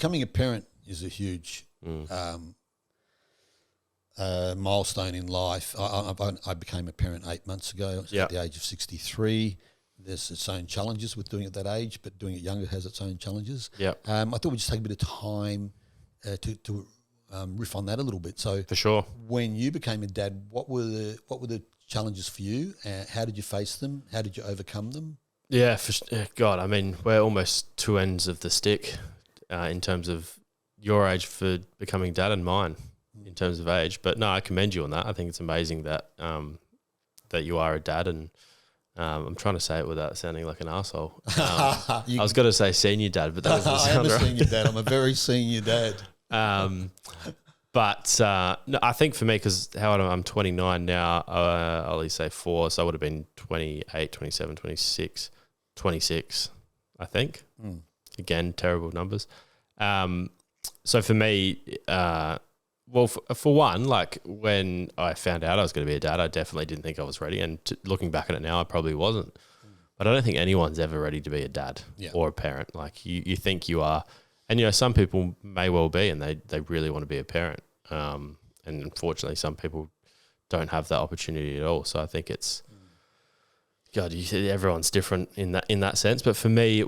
becoming a parent is a huge milestone in life. I became a parent 8 months ago at the age of 63. There's its own challenges with doing it at that age, but doing it younger has its own challenges. I thought we'd just take a bit of time to riff on that a little bit. So for sure, when you became a dad, what were the challenges for you? How did you face them? How did you overcome them? Yeah, God, I mean, we're almost two ends of the stick in terms of your age for becoming dad and mine in terms of age. But no, I commend you on that. I think it's amazing that that you are a dad, and I'm trying to say it without sounding like an arsehole. I was going to say senior dad, but that doesn't sound right. I am a senior dad. I'm a very senior dad. But no, I think for me, because how old am I? I'm 29 now, I'll only say 4, so I would have been 28, 27, 26, 26, I think. Again, terrible numbers. So for me, well, for one, like when I found out I was going to be a dad, I definitely didn't think I was ready. And looking back at it now, I probably wasn't. But I don't think anyone's ever ready to be a dad or a parent. Like you think you are. And, you know, some people may well be, and they really want to be a parent. And unfortunately, some people don't have that opportunity at all. So I think it's, God, everyone's different in that sense. But for me, it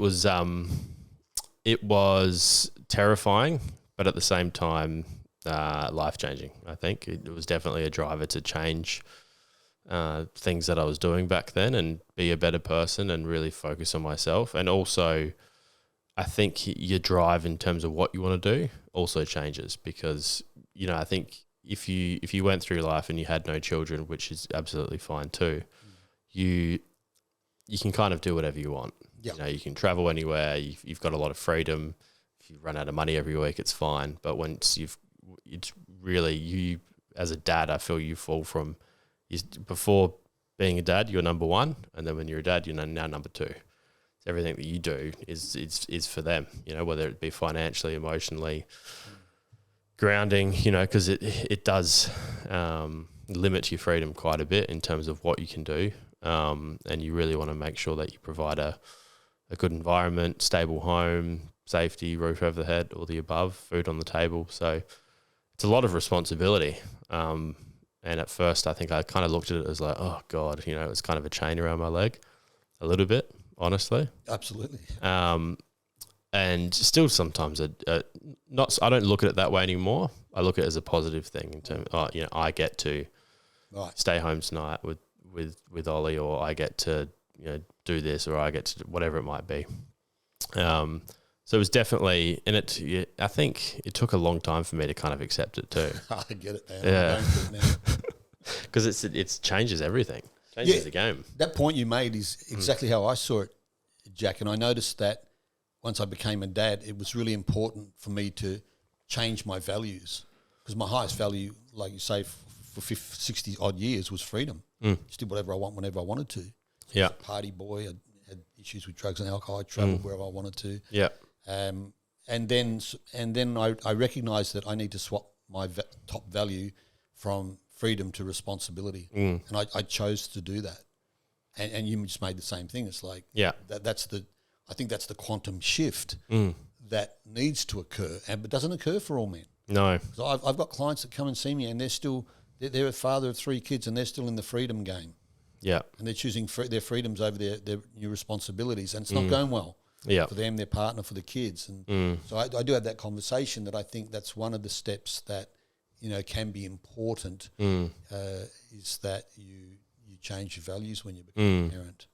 was terrifying, but at the same time, life-changing. I think it was definitely a driver to change things that I was doing back then and be a better person and really focus on myself. And also, I think your drive in terms of what you want to do also changes because, you know, I think if you went through life and you had no children, which is absolutely fine too, you can kind of do whatever you want. Yep. You know, you can travel anywhere. You've got a lot of freedom. If you run out of money every week, it's fine. But once it's really you as a dad, I feel you fall from before being a dad, you're number one, and then when you're a dad, you're now number two. Everything that you do is for them, you know, whether it be financially, emotionally, grounding, you know, because it does limit your freedom quite a bit in terms of what you can do, and you really want to make sure that you provide a good environment, stable home, safety, roof over the head, all the above, food on the table. So it's a lot of responsibility. And at first, I think I kind of looked at it as like, oh God, you know, it's kind of a chain around my leg, a little bit. Honestly, absolutely, and still sometimes I don't look at it that way anymore. I look at it as a positive thing in terms, you know, I get to stay home tonight with Ollie, or I get to, you know, do this, or I get to whatever it might be. So it was definitely, and I think it took a long time for me to kind of accept it too. I get it, man. Yeah, because it changes everything. Changes the game. That point you made is exactly how I saw it, Jack. And I noticed that once I became a dad, it was really important for me to change my values because my highest value, like you say, for 60 odd years was freedom. Just did whatever I want whenever I wanted to. So I was a party boy. I had issues with drugs and alcohol. I traveled wherever I wanted to. Yeah. And then I recognized that I need to swap my top value from freedom to responsibility. And I chose to do that. And you just made the same thing. It's like, I think that's the quantum shift that needs to occur, but doesn't occur for all men. No. So I've got clients that come and see me and they're a father of 3 kids and they're still in the freedom game. Yeah. And they're choosing their freedoms over their new responsibilities, and it's not going well for them, their partner, for the kids. And so I do have that conversation that I think that's one of the steps that, you know, can be important, is that you change your values when you become a parent.